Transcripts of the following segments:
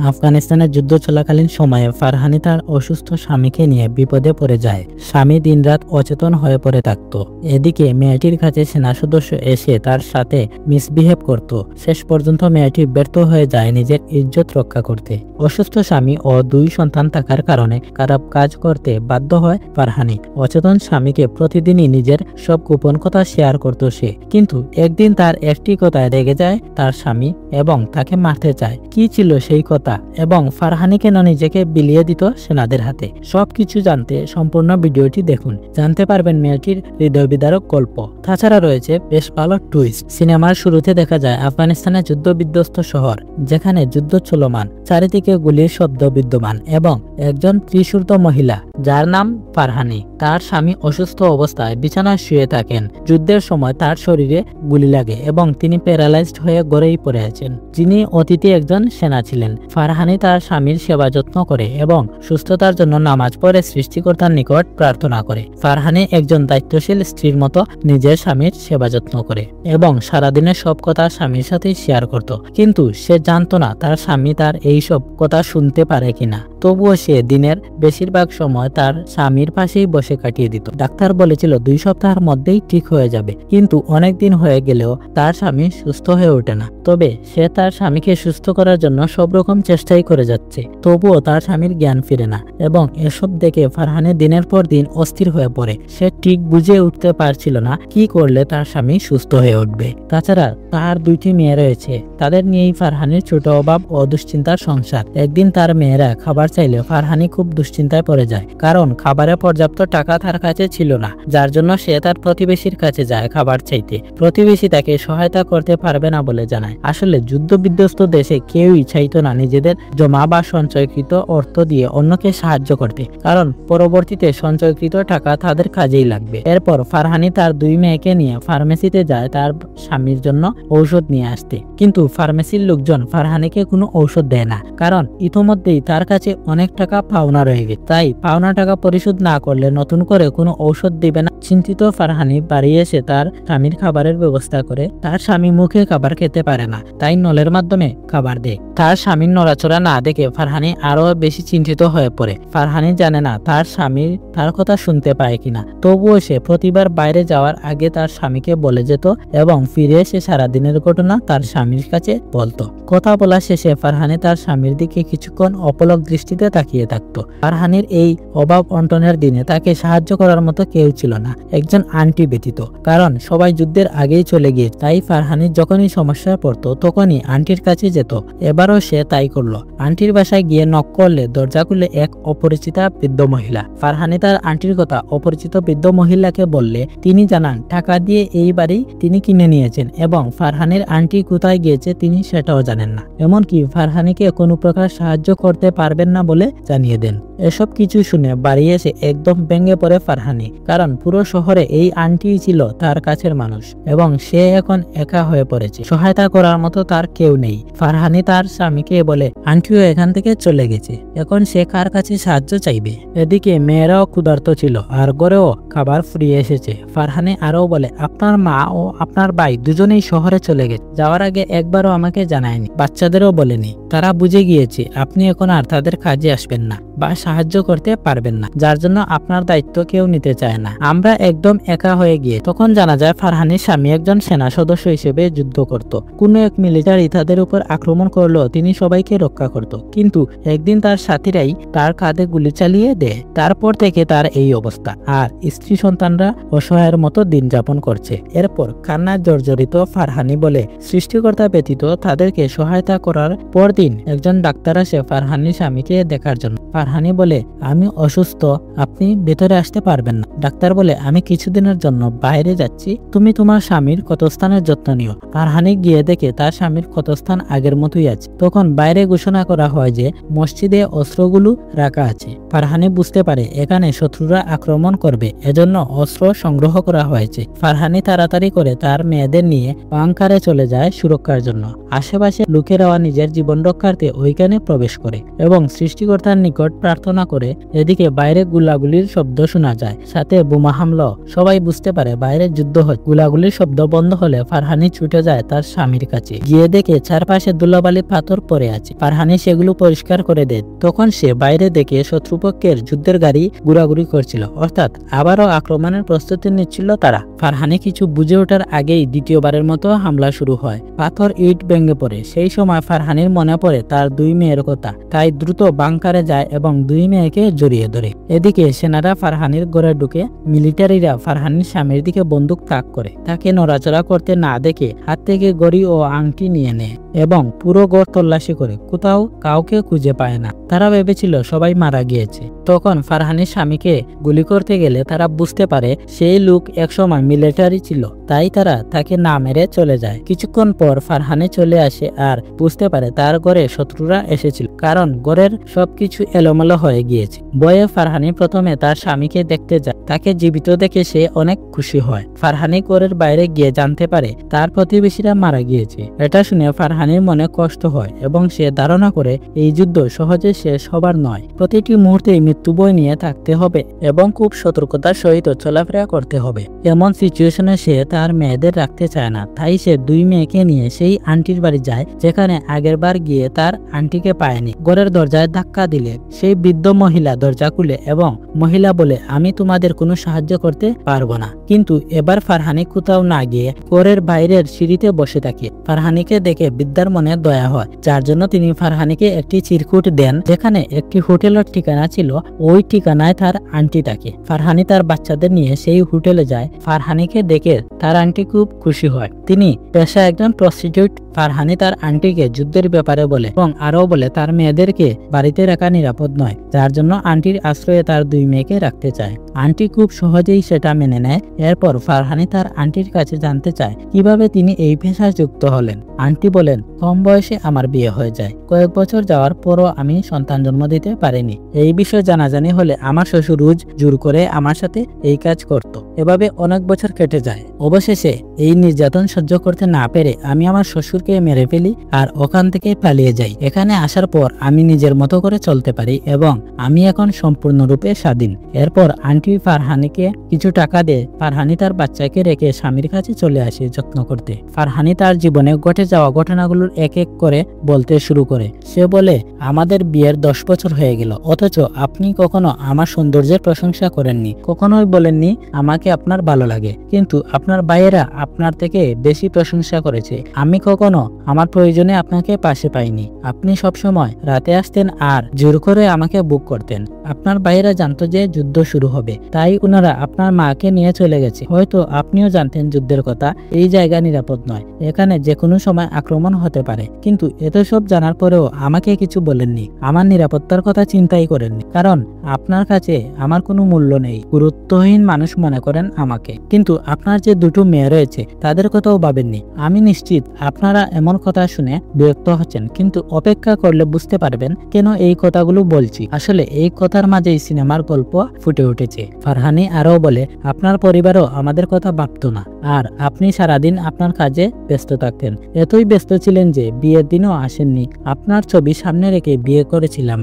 আফগানিস্তানের যুদ্ধ চলাকালীন সময়ে ফারহানি তার অসুস্থ স্বামীকে নিয়ে বিপদে পড়ে যায়। স্বামী দিনরাত অচেতন হয়ে পড়ে থাকত। এদিকে মেয়েটির কাছে সেনা সদস্য এসে তার সাথে মিসবিহেভ করত। শেষ পর্যন্ত মেয়েটি ব্যর্থ হয়ে যায় নিজের ইজ্জত রক্ষা করতে। অসুস্থ স্বামী ও 2 সন্তান থাকার কারণে খারাপ কাজ করতে বাধ্য হয় ফারহানি। অচেতন স্বামীকে প্রতিদিনই নিজের সব গোপন কথা শেয়ার করত সে। কিন্তু একদিন তার একটি কথায় রেগে যায় তার স্বামী এবং তাকে মারতে চায়। কি ছিল সেই কথা এবং ফারহানি কেন নিজেকে বিলিয়ে দিত সেনাদের হাতে? সবকিছু জানতে সম্পূর্ণ ভিডিওটি দেখুন। জানতে পারবেন মেয়েটির হৃদয় বিদারক গল্প। তাছাড়া রয়েছে বেশ ভালো টুইস্ট। সিনেমার শুরুতে দেখা যায় আফগানিস্তানের যুদ্ধ বিধ্বস্ত শহর, যেখানে যুদ্ধ চলমান, চারিদিকে গুলির শব্দ বিদ্যমান এবং একজন ত্রিশূর্ত মহিলা যার নাম ফারহানি তার স্বামী অসুস্থ অবস্থায় বিছানায় শুয়ে থাকেন। যুদ্ধের সময় তার শরীরে গুলি লাগে এবং তিনি প্যারালাইজড হয়ে গড়েই পড়ে আছেন। যিনি অতিথি একজন সেনা ছিলেন। ফারহানি তার স্বামীর সেবা যত্ন করে এবং সুস্থতার জন্য নামাজ পড়ে সৃষ্টিকর্তার নিকট প্রার্থনা করে। ফারহানি একজন দায়িত্বশীল স্ত্রীর মতো নিজের স্বামীর সেবা যত্ন করে এবং সারাদিনের সব কথা স্বামীর সাথে শেয়ার করত। কিন্তু সে জানতো না তার স্বামী তার এই সব কথা শুনতে পারে কিনা। তবুও সে দিনের বেশিরভাগ সময় তার স্বামীর পাশেই বসে কাটিয়ে দিত। ডাক্তার বলেছিল 2 সপ্তাহের মধ্যেই ঠিক হয়ে যাবে, কিন্তু অনেক দিন হয়ে গেলেও তার স্বামী সুস্থ হয়ে ওঠে না। তবে সে তার স্বামীকে সুস্থ করার জন্য সব রকম চেষ্টাই করে যাচ্ছে, তবুও তার স্বামীর জ্ঞান ফিরে না। এবং এসব দেখে ফারহানি দিনের পর দিন অস্থির হয়ে পড়ে। সে ঠিক বুঝে উঠতে পারছিল না কি করলে তার স্বামী সুস্থ হয়ে উঠবে। তাছাড়া তার 2টি মেয়ে রয়েছে, তাদের নিয়েই ফারহানির ছোট অভাব ও দুশ্চিন্তার সংসার। একদিন তার মেয়েরা খাবার চাইলে ফারহানি খুব দুশ্চিন্তায় পড়ে যায়, কারণ খাবারে পর্যাপ্ত টাকা তার কাছে ছিল না, যার জন্য সে তার প্রতিবেশীর কাছে যায় খাবার চাইতে। প্রতিবেশী তাকে সহায়তা করতে পারবে না বলে জানায়। আসলে যুদ্ধ বিধ্বস্ত দেশে কেউই চাইতো না নিজেদের জমা বা সঞ্চয়কৃত অর্থ দিয়ে অন্যকে সাহায্য করতে, কারণ পরবর্তীতে সঞ্চয়কৃত টাকা তাদের কাজেই লাগবে। এরপর ফারহানি তার 2 মেয়েকে নিয়ে ফার্মেসিতে যায় তার স্বামীর জন্য ঔষধ নিয়ে আসতে। কিন্তু ফার্মেসির লোকজন ফারহানিকে কোনো ঔষধ দেয় না, কারণ ইতোমধ্যেই তার কাছে অনেক টাকা পাওনা রয়ে গেছে। তাই পাওনা টাকা পরিশোধ না করলে নতুন করে কোনো ঔষধ দিবে না। চিন্তিত ফারহানি বাড়ি এসে তার স্বামীর খাবারের ব্যবস্থা করে। তার স্বামী মুখে খাবার খেতে পারে না, তাই নলের মাধ্যমে খাবার দেয়। তার স্বামীর নড়াচড়া না দেখে ফারহানি আরো বেশি চিন্তিত হয়ে পড়ে। ফারহানি জানে না তার স্বামী তার কথা শুনতে পায় কিনা। তবুও সে প্রতিবার বাইরে যাওয়ার আগে তার স্বামীকে বলে যেত এবং ফিরে এসে সারাদিনের ঘটনা তার স্বামীর কাছে বলতো। কথা বলা শেষে ফারহানি তার স্বামীর দিকে কিছুক্ষণ অপলক দৃষ্টিতে তাকিয়ে থাকতো। ফারহানির এই অভাব অনটনের দিনে তাকে সাহায্য করার মতো কেউ ছিল না, একজন আন্টি ব্যতীত, কারণ সবাই যুদ্ধের আগেই চলে গিয়ে। তাই ফারহানি যখনই সমস্যায় পড়তো তখনই আন্টির কাছে যেত। এবারও সে তাই করলো। আন্টির বাসায় গিয়ে নক করলে দরজা খুলে এক অপরিচিতা বৃদ্ধ মহিলা। ফারহানি তার আন্টির কথা অপরিচিত বৃদ্ধ মহিলাকে বললে তিনি জানান টাকা দিয়ে এই বাড়ি তিনি কিনে নিয়েছেন এবং ফারহানির আন্টি কোথায় গিয়েছে তিনি সেটাও জানেন না। এমনকি ফারহানিকে কোনো প্রকার সাহায্য করতে পারবেন না বলে জানিয়ে দেন। এসব কিছু শুনে বাড়ি এসে একদম ভেঙে পড়ে ফারহানি, কারণ পুরো শহরে এই আন্টিই ছিল তার কাছের মানুষ এবং সে এখন একা হয়ে পড়েছে। সহায়তা করার মতো তার কেউ নেই। ফারহানি তার স্বামীকে বলে আন্টিও এখান থেকে চলে গেছে, এখন সে কার কাছে সাহায্য চাইবে? এদিকে মেয়েরাও ক্ষুধার্ত ছিল আর ঘরেও খাবার ফুরিয়ে এসেছে। ফারহানি আরও বলে আপনার মা ও আপনার ভাই দুজনেই শহরে চলে গেছে, যাওয়ার আগে একবারও আমাকে জানায়নি, বাচ্চাদেরও বলেনি। তারা বুঝে গিয়েছে আপনি এখন আর তাদের কাজে আসবেন না বা সাহায্য করতে পারবেন না, যার জন্য আপনার দায়িত্ব কেউ নিতে চায় না। আমরা একদম একা হয়ে গিয়ে। তখন জানা যায় ফারহানির স্বামী একজন সেনা সদস্য হিসেবে যুদ্ধ করত। কোনো এক মিলিটারি তাদের উপর আক্রমণ করলো তিনি সবাইকে রক্ষা করত, কিন্তু একদিন তার সাথীরাই তার কাঁধে গুলি চালিয়ে দেয়। তারপর থেকে তার এই অবস্থা, আর স্ত্রী সন্তানরা অসহায়ের মতো দিন যাপন করছে। এরপর কান্নার জর্জরিত ফারহানি বলে সৃষ্টিকর্তা ব্যতীত তাদেরকে সহায়তা করার পরদিন একজন ডাক্তার আসে ফারহানির স্বামীকে দেখার জন্য। ফারহানি বলে আমি অসুস্থ, আপনি ভেতরে আসতে পারবেন না। ডাক্তার বলে আমি কিছুদিনের জন্য বাইরে যাচ্ছি, তুমি তোমার স্বামীর ক্ষতস্থানের যত্ন নিও। ফারহানি গিয়ে দেখে তার স্বামীর ক্ষতস্থান আগের মতোই আছে। তখন বাইরে ঘোষণা করা হয় যে মসজিদে অস্ত্রগুলো রাখা আছে। ফারহানি বুঝতে পারে এখানে শত্রুরা আক্রমণ করবে, এজন্য অস্ত্র সংগ্রহ করা হয়েছে। ফারহানি তাড়াতাড়ি করে তার মেয়েদের নিয়ে বাংকারে চলে যায় সুরক্ষার জন্য। আশেপাশে লোকেরাও নিজের জীবন রক্ষার্থে ওইখানে প্রবেশ করে এবং সৃষ্টিকর্তার নিকট প্রার্থনা করে। এদিকে বাইরে গুলাগুলির শব্দ শোনা যায়, সাথে বোমা হামলাও। সবাই বুঝতে পারে বাইরে যুদ্ধ হয়। গুলাগুলির শব্দ বন্ধ হলে ফারহানি ছুটে যায় তার স্বামীর কাছে। গিয়ে দেখে চারপাশে ধুলাবালি পাথর পড়ে আছে। ফারহানি সেগুলো পরিষ্কার করে দেয়। তখন সে বাইরে দেখে শত্রুপক্ষের যুদ্ধের গাড়ি ঘোরাঘুরি করছিল, অর্থাৎ আবারও আক্রমণের প্রস্তুতি নিচ্ছিল তারা। ফারহানি কিছু বুঝে ওঠার আগেই দ্বিতীয়বারের মতো হামলা শুরু হয়। পাথর ইট ভেঙে পড়ে। সেই সময় ফারহানির মনে পড়ে তার 2 মেয়ের কথা। তাই দ্রুত বাংকারে যায় এবং 2 মেয়েকে জড়িয়ে ধরে। এদিকে সেনারা ফারহানির ঘরে ঢুকে। মিলিটারিরা ফারহানির স্বামীর দিকে বন্দুক তাক করে। তাকে নড়াচড়া করতে না দেখে হাত থেকে ঘড়ি ও আংটি নিয়ে নেয় এবং পুরো ঘর তল্লাশি করে। কোথাও কাউকে খুঁজে পায় না। তারা ভেবেছিল সবাই মারা গিয়েছে। তখন ফারহানির স্বামীকে গুলি করতে গেলে তারা বুঝতে পারে সেই লোক একসময় মিলিটারি ছিল, তাই তারা তাকে না মেরে চলে যায়। কিছুক্ষণ পর ফারহানি চলে আসে আর বুঝতে পারে তার ঘরে শত্রুরা এসেছিল, কারণ ঘরের সবকিছু এলোমেলো হয়ে গিয়েছে। ভয়ে ফারহানি প্রথমে তার স্বামীকে দেখতে যায়। তাকে জীবিত দেখে সে অনেক খুশি হয়। ফারহানি ঘরের বাইরে গিয়ে জানতে পারে তার প্রতিবেশীরা মারা গিয়েছে। এটা শুনে ফারহানির মনে কষ্ট হয় এবং সে ধারণা করে এই যুদ্ধ সহজে শেষ হবার নয়। প্রতিটি মুহূর্তে মৃত্যু ভয় নিয়ে থাকতে হবে এবং খুব সতর্কতার সহিত চলাফেরা করতে হবে। এমন সিচুয়েশনে সে তার মেয়েদের রাখতে চায় না, তাই সে 2 মেয়েকে নিয়ে সেই আন্টির বাড়ি যায় যেখানে আগের বার গিয়ে তার আন্টিকে পায়নি। ঘরের দরজায় ধাক্কা দিলে সেই বৃদ্ধ মহিলা দরজা খুলে এবং মহিলা বলে, আমি তোমাদের কোনো সাহায্য করতে পারবো না। কিন্তু এবার ফারহানি কোথাও না গিয়ে ঘরের বাইরের সিঁড়িতে বসে থাকে। ফারহানিকে দেখে বৃদ্ধার মনে দয়া হয়, যার জন্য তিনি ফারহানিকে একটি চিরকুট দেন যেখানে একটি হোটেলের ঠিকানা ছিল। ওই ঠিকানায় তার আন্টি থাকে। ফারহানি তার বাচ্চাদের নিয়ে সেই হোটেলে যায়। ফারহানিকে দেখে তার আন্টি খুব খুশি হয়। তিনি পেশা একজন প্রস্টিটিউট। ফারহানি তার আন্টিকে যুদ্ধের ব্যাপারে বলে এবং আরও বলে তার মেয়েদেরকে বাড়িতে রাখা নিরাপদ নয়, যার জন্য আন্টির আশ্রয়ে তার 2 মেয়েকে রাখতে চায়। আন্টি খুব সহজেই সেটা মেনে নেয়। এরপর ফারহানি তার আন্টির কাছে জানতে চায় কিভাবে তিনি এই পেশায় যুক্ত হলেন। আন্টি বলেন, কম বয়সে আমার বিয়ে হয়ে যায়। কয়েক বছর যাওয়ার পরও আমি সন্তান জন্ম দিতে পারিনি। এই বিষয়ে জানাজানি হলে আমার শ্বশুর রোজ জোর করে আমার সাথে এই কাজ করত। এভাবে অনেক বছর কেটে যায়। অবশেষে এই নির্যাতন সহ্য করতে না পেরে আমি আমার শ্বশুরকে মেরে ফেলি আর ওখান থেকে পালিয়ে যাই। এখানে আসার পর আমি নিজের মতো করে চলতে পারি এবং আমি এখন সম্পূর্ণরূপে স্বাধীন। এরপর আন্টি ফারহানিকে কিছু টাকা দিয়ে ফারহানি তার বাচ্চাকে রেখে স্বামীর কাছে চলে আসে যত্ন করতে। ফারহানি তার জীবনে ঘটে যাওয়া ঘটনাগুলোর এক এক করে বলতে শুরু করে। সে বলে, আমাদের বিয়ের 10 বছর হয়ে গেল, অথচ আপনি কখনো আমার সৌন্দর্যের প্রশংসা করেননি, কখনোই বলেননি আমাকে আপনার ভালো লাগে, কিন্তু আপনার ভাইয়েরা আপনার থেকে বেশি প্রশংসা করেছে। আমি কখনো আমার প্রয়োজনে আপনাকে পাশে পাইনি। আপনি সবসময় রাতে আসতেন আর জোর করে আমাকে বুক করতেন। আপনার ভাইয়েরা জানতো যে যুদ্ধ শুরু হবে, তাই ওনারা আপনার মাকে নিয়ে চলে গেছে। হয়তো আপনিও জানতেন যুদ্ধের কথা। এই জায়গা নিরাপদ নয়, এখানে যে কোনো সময় আক্রমণ হতে পারে, কিন্তু এত সব জানার পরেও আমাকে কিছু বলেননি। আমার নিরাপত্তার কথা চিন্তাই করেননি, কারণ আপনার কাছে আমার কোনো মূল্য নেই। গুরুত্বহীন মানুষ মনে করেন আমাকে। কিন্তু আপনার যে 2 মেয়ে রয়েছে তাদের কথাও ভাবেননি। আমি নিশ্চিত আপনারা এমন কথা শুনে বিরক্ত হচ্ছেন, কিন্তু অপেক্ষা করলে বুঝতে পারবেন কেন এই কথাগুলো বলছি। আসলে এই কথার মাঝেই সিনেমার গল্প ফুটে উঠেছে। ফারহানি আরও বলে, আপনার পরিবারও আমাদের কথা ভাবতো না, আর আপনি সারাদিন আপনার কাজে ব্যস্ত থাকতেন। এতই ব্যস্ত ছিলেন যে বিয়ের দিনও আসেননি। আপনার ছবি সামনে রেখে বিয়ে করেছিলাম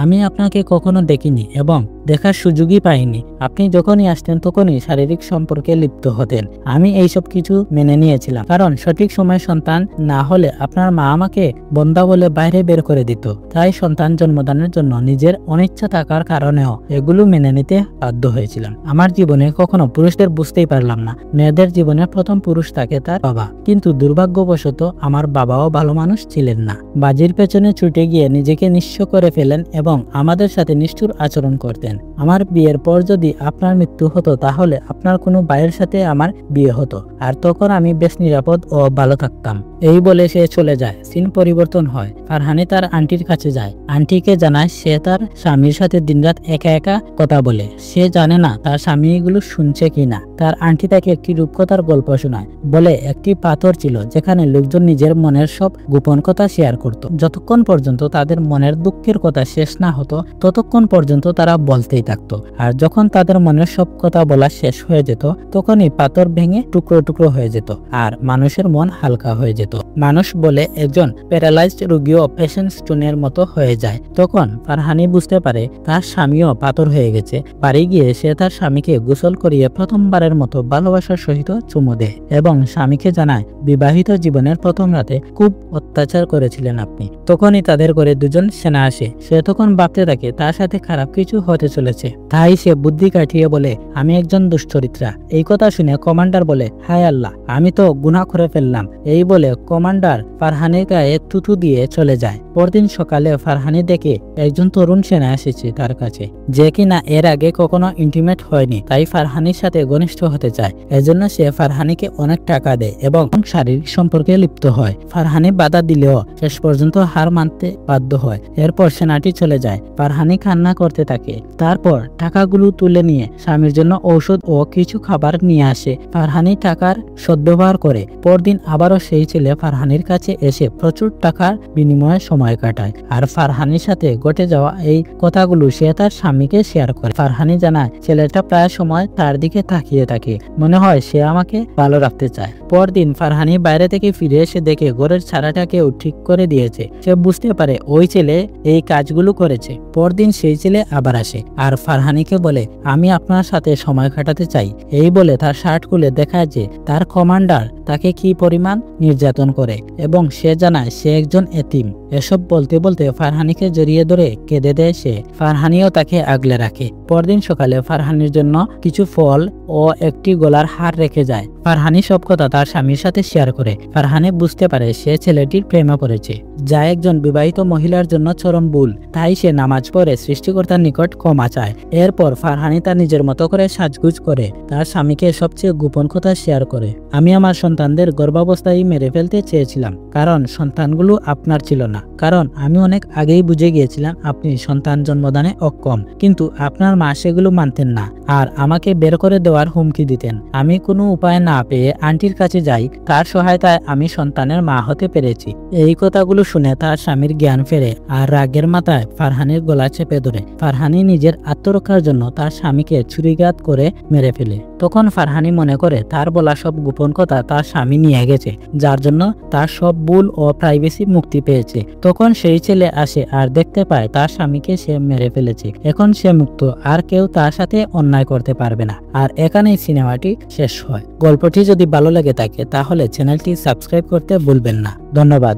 আমি আপনাকে কখনো দেখিনি এবং দেখার সুযোগই পাইনি। আপনি যখনই আসতেন তখনই শারীরিক সম্পর্কে লিপ্ত হতেন। আমি এইসব কিছু মেনে নিয়েছিলাম, কারণ সঠিক সময় সন্তান না হলে আপনার মা আমাকে বন্ধা বলে বাইরে বের করে দিত। তাই সন্তান জন্মদানের জন্য নিজের অনিচ্ছা থাকার কারণেও এগুলো মেনে নিতে বাধ্য হয়েছিলাম। আমার জীবনে কখনো পুরুষদের বুঝতেই পারলাম না। মেয়েদের জীবনে প্রথম পুরুষ থাকে তার বাবা, কিন্তু দুর্ভাগ্যবশত আমার বাবাও ভালো মানুষ ছিলেন না। বাজির পেছনে ছুটে গিয়ে নিজেকে নিঃস্ব করে ফেলেন এবং আমাদের সাথে নিষ্ঠুর আচরণ করতেন। আমার বিয়ের পর যদি আপনার মৃত্যু হতো তাহলে আপনার কোনো ভাইয়ের সাথে আমার বিয়ে হতো, আর তখন আমি বেশ নিরাপদ ও ভালো থাকতাম। এই বলে সে চলে যায়। সিন পরিবর্তন হয়। ফারহানি তার আন্টির কাছে যায়। আন্টিকে জানায় সে তার স্বামীর সাথে দিনরাত একা একা কথা বলে। সে জানে না তার স্বামী এগুলো শুনছে কিনা। তার আন্টি তাকে একটি রূপকথার গল্প শোনায়। বলে, একটি পাথর ছিল যেখানে লোকজন নিজের মনের সব গোপন কথা শেয়ার করত, যতক্ষণ পর্যন্ত তাদের তাদের মনের দুঃখের কথা শেষ না হতো ততক্ষণ পর্যন্ত তারা বলতেই থাকতো। আর যখন তাদের মনের সব কথা বলা শেষ হয়ে যেত তখনই পাথর ভেঙে টুকরো টুকরো হয়ে যেত আর মানুষের মন হালকা হয়ে যেত। মানুষ বলে একজন প্যারালাইজড রোগীও পেশেন্ট স্টোনের মতো হয়ে যায়। তখন ফারহানি বুঝতে পারে তার স্বামীও পাথর হয়ে গেছে। বাড়ি গিয়ে সে তার স্বামীকে গোসল করিয়ে প্রথমবারের মতো ভালোবাসার সহিত চুমু দেয় এবং স্বামীকে জানায় বিবাহিত জীবনের প্রথম রাতে খুব অত্যাচার করেছিলেন আপনি। তখনই তাদের ঘরে দুজন সেনা আসে। সে তখন ভাবতে থাকে তার সাথে খারাপ কিছু হতে চলেছে, তাই সে বুদ্ধি কাটিয়ে বলে আমি একজন দুশ্চরিত্রা। এই কথা শুনে কমান্ডার বলে হায় আল্লাহ, আমি তো গুনাহ করে ফেললাম। এই বলে কমান্ডার ফারহানির গায়ে থুতু দিয়ে চলে যায়। পরদিন সকালে ফারহানি দেখে একজন তরুণ সেনা এসেছে তার কাছে, যে কিনা এর আগে কখনো ইন্টিমেট হয়নি, তাই ফারহানির সাথে ঘনিষ্ঠ হতে চায়। এজন্য সে ফারহানিকে অনেক টাকা দেয় এবং শারীরিক সম্পর্কে লিপ্ত হয়। ফারহানি বাধা দিলেও শেষ পর্যন্ত হার মানতে বাধ্য হয়। এরপর সেনাটি চলে যায়। ফারহানি কান্না করতে থাকে। তারপর টাকাগুলো তুলে নিয়ে স্বামীর জন্য ঔষধ ও কিছু খাবার নিয়ে আসে। ফারহানি টাকার সদ্ব্যবহার করে। পরদিন আবারও সেই ছেলে ফারহানির কাছে এসে প্রচুর টাকার বিনিময়ে সময় কাটায়। আর ফারহানির সাথে ঘটে যাওয়া এই কথাগুলো সে তার স্বামীকে শেয়ার করে। ফারহানি জানায় ছেলেটা প্রায় সময় তার দিকে তাকিয়ে থাকে, মনে হয় সে আমাকে ভালো রাখতে চায়। পরদিন ফারহানি বাইরে থেকে ফিরে এসে দেখে ঘরের ছাড়াটাকেও ঠিক করে দিয়েছে। সে বুঝতে পারে ওই ছেলে এই কাজগুলো করেছে। পরদিন সেই ছেলে আবার আসে আর ফারহানিকে বলে আমি আপনার সাথে সময় কাটাতে চাই। এই বলে তার শার্ট খুলে দেখায় যে তার কমান্ডার তাকে কি পরিমাণ নির্যাতন করে এবং সে জানায় সে একজন এতিম। এসব বলতে বলতে ফারহানিকে জড়িয়ে ধরে কেঁদে দেয় সে। ফারহানিও তাকে আগলে রাখে। পরদিন সকালে ফারহানির জন্য কিছু ফল ও একটি গলার হার রেখে যায়। ফারহানি সব কথা তার স্বামীর সাথে শেয়ার করে। ফারহানি বুঝতে পারে সে ছেলেটির প্রেমে পড়েছে, যা একজন বিবাহিত মহিলার জন্য চরম ভুল। তাই সে নামাজ পড়ে সৃষ্টিকর্তার নিকট ক্ষমা চায়। এরপর ফারহানি তার নিজের মতো করে সাজগুজ করে তার স্বামীকে সবচেয়ে গোপন কথা শেয়ার করে। আমি আমার সন্তানদের গর্ভাবস্থায় মেরে ফেলতে চেয়েছিলাম, কারণ সন্তানগুলো আপনার ছিল না। কারণ আমি অনেক আগেই বুঝে গিয়েছিলাম আপনি সন্তান জন্মদানে অক্ষম, কিন্তু আপনার মা সেগুলো মানতেন না আর আমাকে বের করে দেওয়ার হুমকি দিতেন। আমি কোনো উপায় না পেয়ে আন্টির কাছে যাই, তার সহায়তায় আমি সন্তানের মা হতে পেরেছি। এই কথাগুলো শুনে তার স্বামীর জ্ঞান ফেরে আর রাগের মাথায় ফারহানির গলা চেপে ধরে। ফারহানি নিজের আত্মরক্ষার জন্য তার স্বামীকে ছুরিঘাত করে মেরে ফেলে। তখন ফারহানি মনে করে তার বলা সব গোপন কথা তার স্বামী নিয়ে গেছে, যার জন্য তার সব ভুল ও প্রাইভেসি মুক্তি পেয়েছে। তখন সেই ছেলে আসে আর দেখতে পায় তার স্বামীকে সে মেরে ফেলেছে। এখন সে মুক্ত, আর কেউ তার সাথে অন্যায় করতে পারবে না। আর এখানেই সিনেমাটি শেষ হয়। গল্পটি যদি ভালো লেগে থাকে তাহলে চ্যানেলটি সাবস্ক্রাইব করতে ভুলবেন না। ধন্যবাদ।